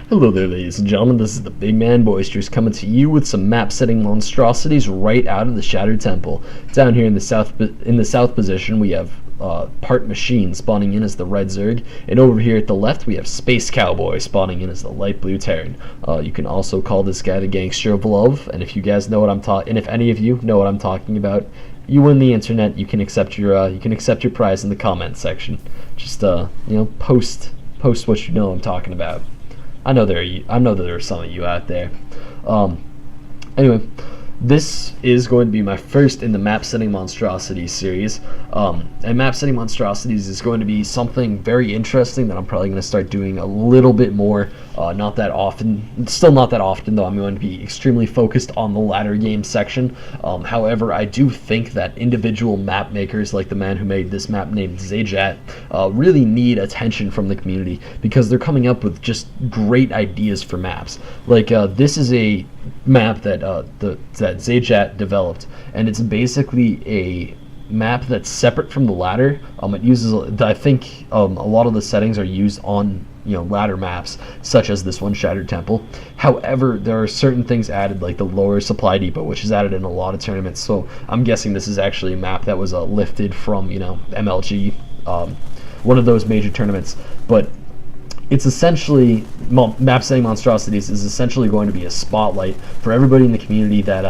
Hello there, ladies and gentlemen. This is the big man Boisterous coming to you with some map setting monstrosities right out of the Shattered Temple. Down here in the south position, we have part machine spawning in as the red Zerg, and over here at the left we have Spacecowboy spawning in as the light blue Terran. You can also call this guy the Gangster of Love, and if you guys know what I'm talking, and if any of you know what I'm talking about, you win the internet. You can accept your prize in the comments section. Just post what you know I'm talking about. I know there are some of you out there. Anyway, this is going to be my first in the map setting monstrosities series, and map setting monstrosities is going to be something very interesting that I'm probably going to start doing a little bit more. Not that often, still not that often though. I'm going to be extremely focused on the ladder game section. However, I do think that individual map makers, like the man who made this map named Zajat, really need attention from the community because they're coming up with just great ideas for maps. Like this is a map that that Zajat developed, and it's basically a map that's separate from the ladder. It uses, I think, a lot of the settings are used on ladder maps, such as this one, Shattered Temple. However, there are certain things added, like the lower supply depot, which is added in a lot of tournaments. So I'm guessing this is actually a map that was lifted from MLG, one of those major tournaments. But it's essentially, map setting monstrosities is essentially going to be a spotlight for everybody in the community that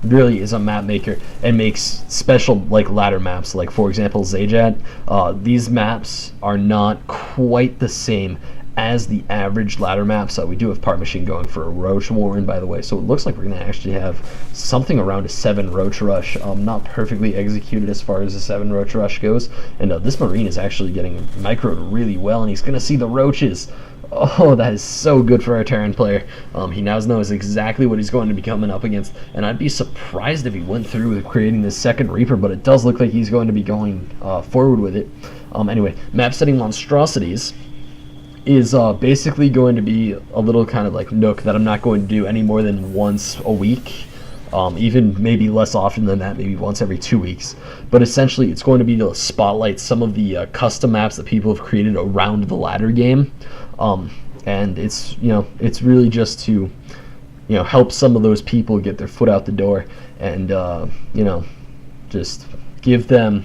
really is a map maker and makes special ladder maps. Like for example, Zajat. These maps are not quite the same as the average ladder maps. We do have Part Machine going for a Roach Warren, by the way, so it looks like we're going to actually have something around a 7 Roach Rush. Not perfectly executed as far as a 7 Roach Rush goes, and this Marine is actually getting microed really well, and he's going to see the Roaches. Oh, that is so good for our Terran player. He now knows exactly what he's going to be coming up against, and I'd be surprised if he went through with creating this second Reaper, but it does look like he's going to be going forward with it. Anyway, map setting monstrosities is basically going to be a little kind of like Nook that I'm not going to do any more than once a week, even maybe less often than that, maybe once every 2 weeks. But essentially it's going to be to spotlight some of the custom maps that people have created around the ladder game, and it's it's really just to help some of those people get their foot out the door and just give them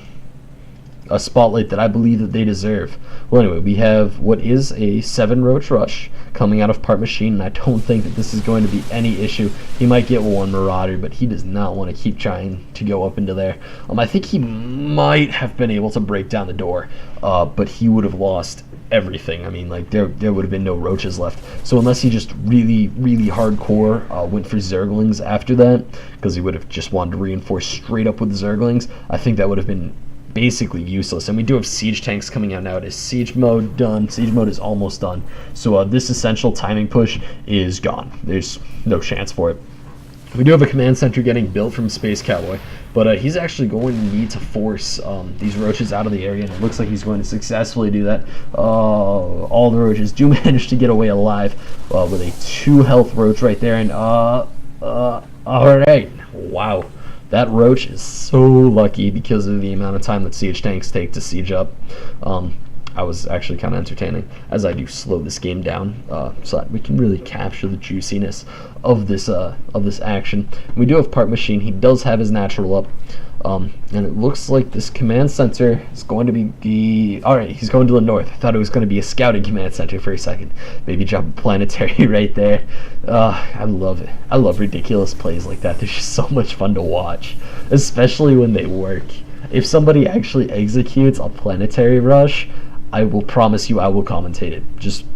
a spotlight that I believe that they deserve. Well, anyway, we have what is a 7 Roach Rush coming out of Part Machine, and I don't think that this is going to be any issue. He might get one Marauder, but he does not want to keep trying to go up into there. I think he might have been able to break down the door, but he would have lost everything. I mean, there would have been no roaches left. So unless he just really hardcore went for Zerglings after that, because he would have just wanted to reinforce straight up with Zerglings, I think that would have been basically useless. And we do have siege tanks coming out nowadays. Siege mode done. Siege mode is almost done. So this essential timing push is gone. There's no chance for it. We do have a command center getting built from Spacecowboy, but he's actually going to need to force these roaches out of the area, and it looks like he's going to successfully do that. All the roaches do manage to get away alive with a 2 health roach right there, and alright, wow. That Roach is so lucky because of the amount of time that siege tanks take to siege up. I was actually kind of entertaining as I do slow this game down so that we can really capture the juiciness of this action. We do have Part Machine. He does have his natural up, and it looks like this command center is going to be alright. He's going to the north. I thought it was going to be a scouting command center for a second. Maybe drop a planetary right there. I love it. I love ridiculous plays like that. They're just so much fun to watch, especially when they work. If somebody actually executes a planetary rush, I will promise you I will commentate it. Just,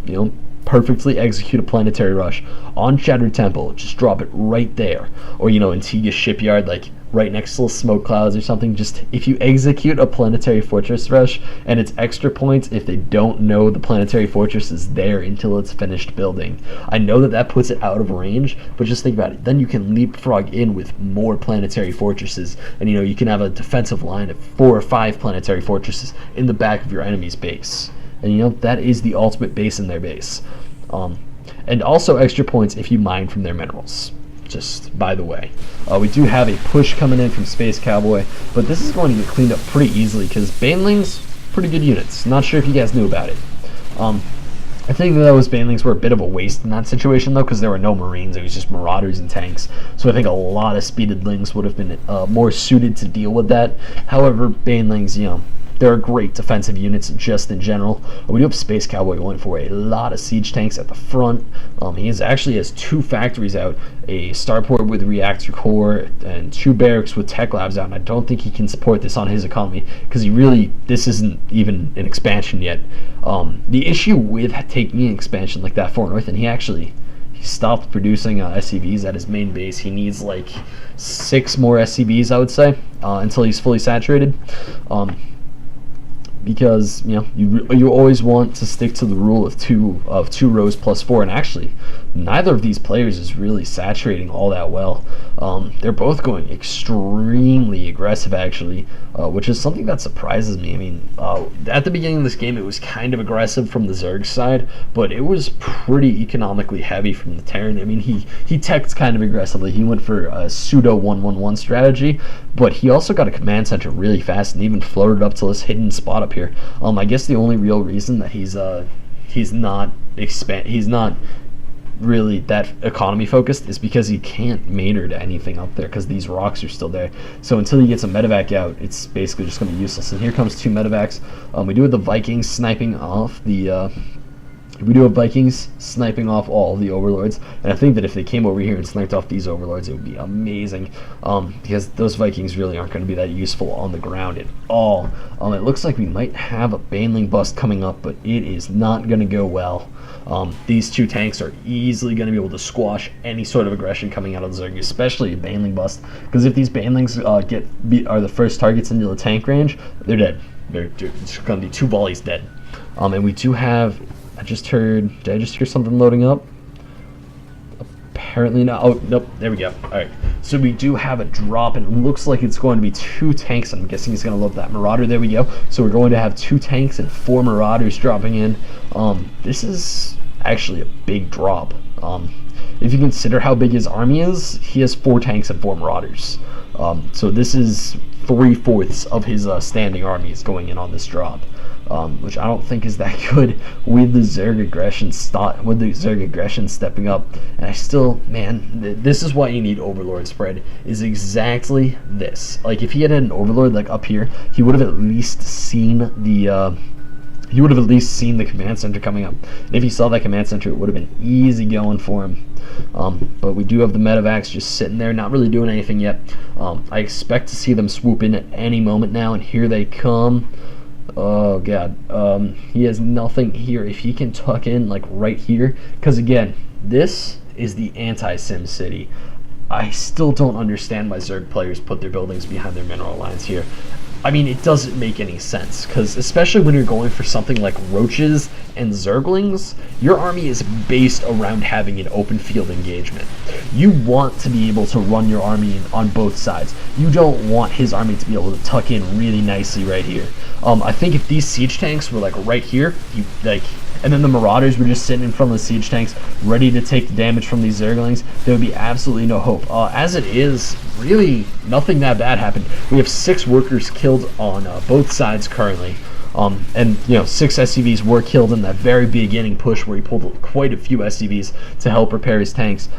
perfectly execute a planetary rush on Shattered Temple. Just drop it right there. Or, in Tiga Shipyard, right next to the smoke clouds or something. Just, if you execute a planetary fortress rush, and it's extra points if they don't know the planetary fortress is there until it's finished building. I know that puts it out of range, but just think about it. Then you can leapfrog in with more planetary fortresses, and you can have a defensive line of 4 or 5 planetary fortresses in the back of your enemy's base. And that is the ultimate base in their base. And also extra points if you mine from their minerals. Just by the way, we do have a push coming in from Spacecowboy, but this is going to get cleaned up pretty easily because Banelings, pretty good units. Not sure if you guys knew about it. I think that those banelings were a bit of a waste in that situation, though, because there were no Marines. It was just Marauders and tanks. So I think a lot of speededlings would have been more suited to deal with that. However, banelings, they're great defensive units just in general. We do have Spacecowboy going for a lot of siege tanks at the front. He actually has 2 factories out, a starport with reactor core and 2 barracks with tech labs out, and I don't think he can support this on his economy because this isn't even an expansion yet. The issue with taking an expansion like that far north, and he stopped producing SCVs at his main base. He needs like 6 more SCVs, I would say, until he's fully saturated. Because you always want to stick to the rule of two rows plus 4, and actually neither of these players is really saturating all that well. They're both going extremely aggressive, actually, which is something that surprises me. I mean, at the beginning of this game it was kind of aggressive from the Zerg side, but it was pretty economically heavy from the Terran. I mean, he teched kind of aggressively. He went for a pseudo 1-1-1 strategy, but he also got a command center really fast and even floated up to this hidden spot up here. I guess the only real reason that he's not really that economy focused is because he can't mater to anything up there because these rocks are still there. So until he gets a medevac out, it's basically just going to be useless. And here comes 2 medevacs. We do have the Vikings sniping off all the overlords, and I think that if they came over here and sniped off these overlords, it would be amazing, because those Vikings really aren't going to be that useful on the ground at all. It looks like we might have a baneling bust coming up, but it is not going to go well. These 2 tanks are easily going to be able to squash any sort of aggression coming out of the Zerg, especially a baneling bust, because if these banelings are the first targets into the tank range, they're dead. It's going to be 2 volleys dead. And we do have, did I just hear something loading up? Apparently not. Oh, nope, there we go. Alright, so we do have a drop, and it looks like it's going to be 2 tanks. I'm guessing he's going to load that Marauder. There we go. So we're going to have 2 tanks and 4 Marauders dropping in. This is actually a big drop. If you consider how big his army is, he has 4 tanks and 4 Marauders. So this is 3/4 of his standing army is going in on this drop. Which I don't think is that good with the Zerg aggression stepping up. And I still, man, this is why you need Overlord spread, is exactly this. Like, if he had an Overlord like up here, he would have at least seen the command center coming up. And if he saw that command center, it would have been easy going for him. But we do have the medevacs just sitting there, not really doing anything yet. I expect to see them swoop in at any moment now, and here they come. Oh god, he has nothing here. If he can tuck in like right here, because again, this is the anti-Sim City. I still don't understand why Zerg players put their buildings behind their mineral lines here. I mean, it doesn't make any sense, because especially when you're going for something like roaches and zerglings, your army is based around having an open field engagement. You want to be able to run your army on both sides. You don't want his army to be able to tuck in really nicely right here. I think if these siege tanks were like right here, and then the Marauders were just sitting in front of the siege tanks, ready to take the damage from these Zerglings, there would be absolutely no hope. As it is, really, nothing that bad happened. We have 6 workers killed on both sides currently. And 6 SCVs were killed in that very beginning push where he pulled quite a few SCVs to help repair his tanks.